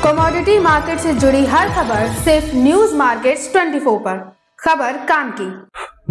Commodity market से जुड़ी हर खबर सिर्फ न्यूज मार्केट्स 24 पर। खबर काम की।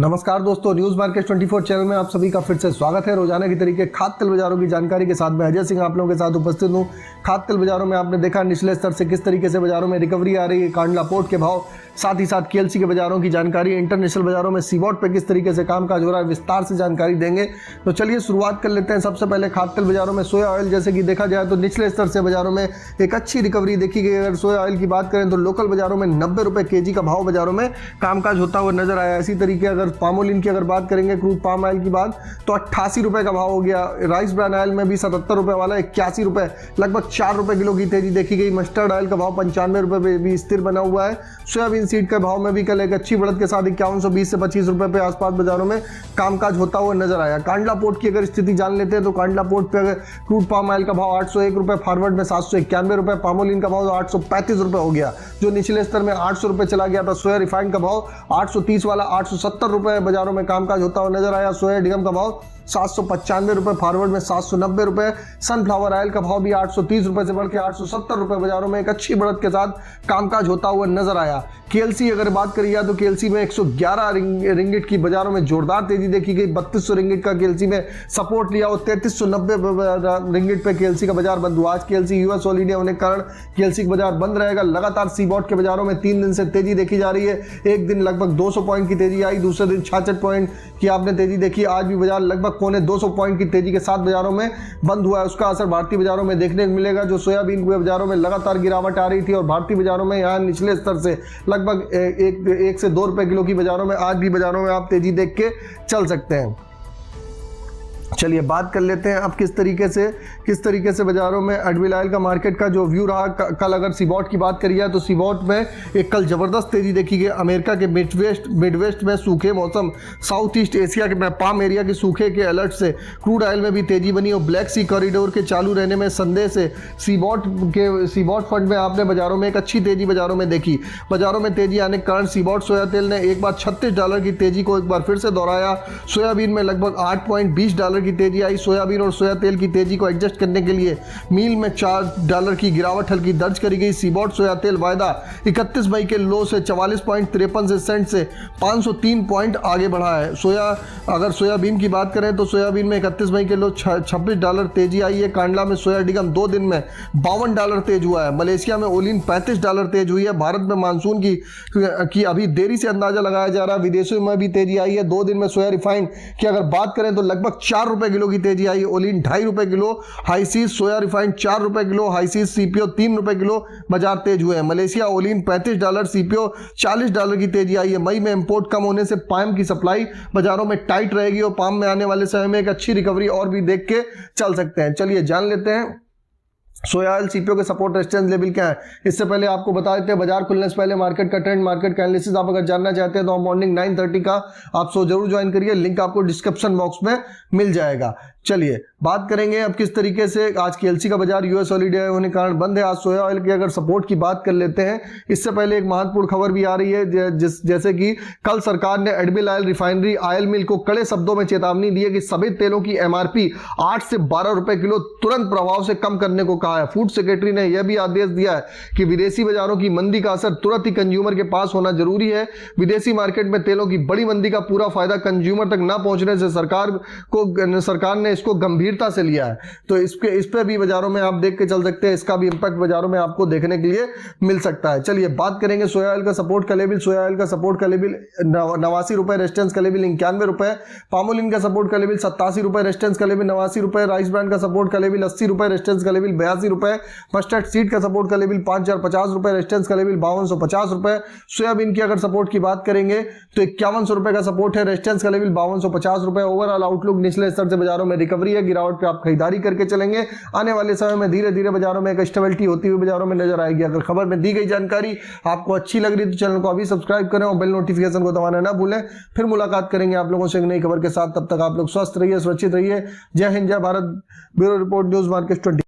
नमस्कार दोस्तों, न्यूज मार्केट 24 चैनल में आप सभी का फिर से स्वागत है। रोजाना की तरीके खाद्य तेल बाजारों की जानकारी के साथ मैं अजय सिंह आप लोगों के साथ उपस्थित हूं। खाद्य तेल बाजारों में आपने देखा निचले स्तर से किस तरीके से बाजारों में रिकवरी आ रही है, कांडला पोर्ट के भाव, साथ ही साथ केएलसी के बाजारों की जानकारी, इंटरनेशनल बाजारों में सीबॉट पे किस तरीके से कामकाज हो रहा है, विस्तार से जानकारी देंगे। तो चलिए शुरुआत कर लेते हैं। सबसे पहले खाद्य तेल बाजारों में सोया ऑयल जैसे कि देखा जाए तो निचले स्तर से बाजारों में एक अच्छी रिकवरी देखी गई। अगर सोया ऑयल की बात करें तो लोकल बाजारों में 90 रुपये केजी का भाव बाजारों में कामकाज होता हुआ नजर आया। इसी तरीके अगर पामोलिन की बात करेंगे, क्रूड पाम ऑयल की बात, तो 88 रुपए का भाव हो गया। राइस ब्रांड ऑयल में भी 77 रुपए वाला 81 रुपए, लगभग 4 रुपए किलो की तेजी देखी गई। मस्टर्ड ऑयल का भाव 95 रुपए पे भी स्थिर बना हुआ है। सोयाबीन सीड के भाव में भी कल एक अच्छी बढ़त के साथ 5120 से 25 रुपए पे आसपास बाजारों में कामकाज होता हुआ नजर आया। कांडला पोर्ट की अगर स्थिति जान लेते हैं तो कांडला पोर्ट पे अगर क्रूड पाम ऑयल का भाव 801 रुपए, फॉरवर्ड में 791 रुपए, पामोलिन का भाव 835 रुपए हो गया, जो निचले स्तर में 800 रुपए चला गया था। सोया रिफाइंड का भाव 830 वाला 870 रुपए बाजारों में कामकाज होता हुआ नजर आया। सोया डिगम का भाव 795 रुपए, फॉरवर्ड में 790 रुपए। सनफ्लावर ऑयल का भाव भी 830 रुपए से बढ़ के 870 रुपए बाजारों में एक अच्छी बढ़त के साथ कामकाज होता हुआ नजर आया। केएलसी अगर बात करिए तो केएलसी में 111 रिंगिट की बाजारों में जोरदार तेजी देखी गई। 3200 रिंगिट का केएलसी में सपोर्ट लिया और 3390 रिंगिट पे केएलसी का बाजार बंद हुआ। आज केएलसी यूएस ऑल इंडिया होने के कारण केएलसी का बाजार बंद रहेगा। लगातार सीबॉट के बाजारों में 3 दिन से तेजी देखी जा रही है। एक दिन लगभग 200 पॉइंट की तेजी आई, दूसरे दिन 66 पॉइंट की आपने तेजी देखी। आज भी बाजार लगभग पौने 200 पॉइंट की तेजी के साथ बाजारों में बंद हुआ है। उसका असर भारतीय बाजारों में देखने को मिलेगा। जो सोयाबीन के बाजारों में लगातार गिरावट आ रही थी और भारतीय बाजारों में यहाँ निचले स्तर से लगभग 1 से 2 रुपए किलो की बाजारों में आज भी बाजारों में आप तेजी देख के चल सकते हैं। चलिए बात कर लेते हैं अब किस तरीके से बाजारों में एडविल ऑयल का मार्केट का जो व्यू रहा। कल अगर सीबॉट की बात करिए तो सीबॉट में एक कल जबरदस्त तेजी देखी गई। अमेरिका के मिडवेस्ट में सूखे मौसम, साउथ ईस्ट एशिया के पाम एरिया के सूखे के अलर्ट से क्रूड ऑयल में भी तेजी बनी और ब्लैक सी कॉरिडोर के चालू रहने में संदेह से सीबॉट फंड में आपने बाजारों में एक अच्छी तेजी बाजारों में देखी। बाजारों में तेजी आने के कारण सीबॉट सोया तेल ने एक बार $36 की तेजी को एक बार फिर से दोहराया। सोयाबीन में लगभग $8.20 की तेजी आई। सोयाबीन और सोया तेल की तेजी को एडजस्ट करने के लिए मील में $4 की गिरावट हल्की दर्ज करी गई। सीबॉट सोया तेल वायदा 31 मई के लो से 44.53 सेंट से 503 पॉइंट आगे बढ़ा है। अगर सोयाबीन की बात करें तो सोयाबीन में 31 मई के लो $26 तेजी आई है। कांडला में सोया डिगम 2 दिन में $52 तेज हुआ है। मलेशिया में ओलिन $35 तेज हुई है। भारत में मानसून की अभी देरी से अंदाजा लगाया जा रहा है। विदेशों में भी तेजी आई है। 2 दिन में सोया रिफाइंड की अगर बात करें तो लगभग 4 रुपए किलो की तेजी आई। ओलिन 2.5 रुपए किलो, हाईसीज सोया रिफाइंड 4 रुपए किलो, हाईसीज सीपीओ 3 रुपए किलो बाजार तेज हुए हैं। मलेशिया ओलिन $35, सीपीओ $40 की तेजी आई है। मई में इंपोर्ट कम होने से पाम की सप्लाई बाजारों में टाइट रहेगी और पाम में आने वाले समय में एक अच्छी रिकवरी और भी देख के चल सकते हैं। चलिए जान लेते हैं सोया ऑयल सीपीओ के सपोर्ट रेजिस्टेंस लेवल क्या है। इससे पहले आपको बता देते हैं बाजार खुलने से पहले मार्केट का ट्रेंड, मार्केट का एनालिसिस आप अगर जानना चाहते हैं तो मॉर्निंग 9:30 का आप शो जरूर ज्वाइन करिए। लिंक आपको डिस्क्रिप्शन बॉक्स में मिल जाएगा। चलिए बात करेंगे अब किस तरीके से आज केएलसी का बाजार यूएस ऑल इंडिया होने के कारण बंद है। आज सोया ऑयल की अगर सपोर्ट की बात कर लेते हैं, इससे पहले एक महत्वपूर्ण खबर भी आ रही है जैसे कि कल सरकार ने एडविल ऑयल रिफाइनरी ऑयल मिल को कड़े शब्दों में चेतावनी दी है कि सभी तेलों की एमआरपी 8 से 12 रुपए किलो तुरंत प्रभाव से कम करने को कहा है। फूड सेक्रेटरी ने यह भी आदेश दिया है कि विदेशी बाजारों की मंदी का असर तुरंत ही कंज्यूमर के पास होना जरूरी है। विदेशी मार्केट में तेलों की बड़ी मंदी का पूरा फायदा कंज्यूमर तक न पहुंचने से सरकार ने इसको गंभीरता से लिया है। तो इस पे भी बाजारों में आप देख के चल सकते हैं। इसका भी इंपैक्ट बाजारों में आपको देखने के लिए मिल सकता है। चलिए बात करेंगे सोया ऑयल का सपोर्ट का लेवल। सोया ऑयल का सपोर्ट का लेवल 89 रुपए, रेजिस्टेंस का लेवल 91 रुपए। पामोलिन का सपोर्ट का लेवल 87 रुपए, रेजिस्टेंस का लेवल 89 रुपए। राइस ब्रांड का सपोर्ट का लेवल 80 रुपए, रेजिस्टेंस का लेवल 82 रुपए। मस्टर्ड सीड का सपोर्ट का लेवल 5050 रुपए, रेजिस्टेंस का लेवल 5250 रुपए। सोयाबीन की अगर सपोर्ट की बात करेंगे तो 5100 रुपए का सपोर्ट है, रेजिस्टेंस का लेवल 5250 रुपए। ओवरऑल आउटलुक निचले स्तर से बाजारों में रिकवरी है। गिरावट पे आप खरीदारी करके चलेंगे। आने वाले समय में धीरे धीरे बाजारों में एक स्टेबिलिटी होती हुई बाजारों में नजर आएगी। अगर खबर में दी गई जानकारी आपको अच्छी लग रही तो चैनल को अभी सब्सक्राइब करें और बेल नोटिफिकेशन को दबाना ना भूलें। फिर मुलाकात करेंगे आप लोगों से एक नई खबर के साथ। तब तक आप लोग स्वस्थ रहिए, सुरक्षित रहिए। जय हिंद, जय Bharat. Bureau report, news market 20।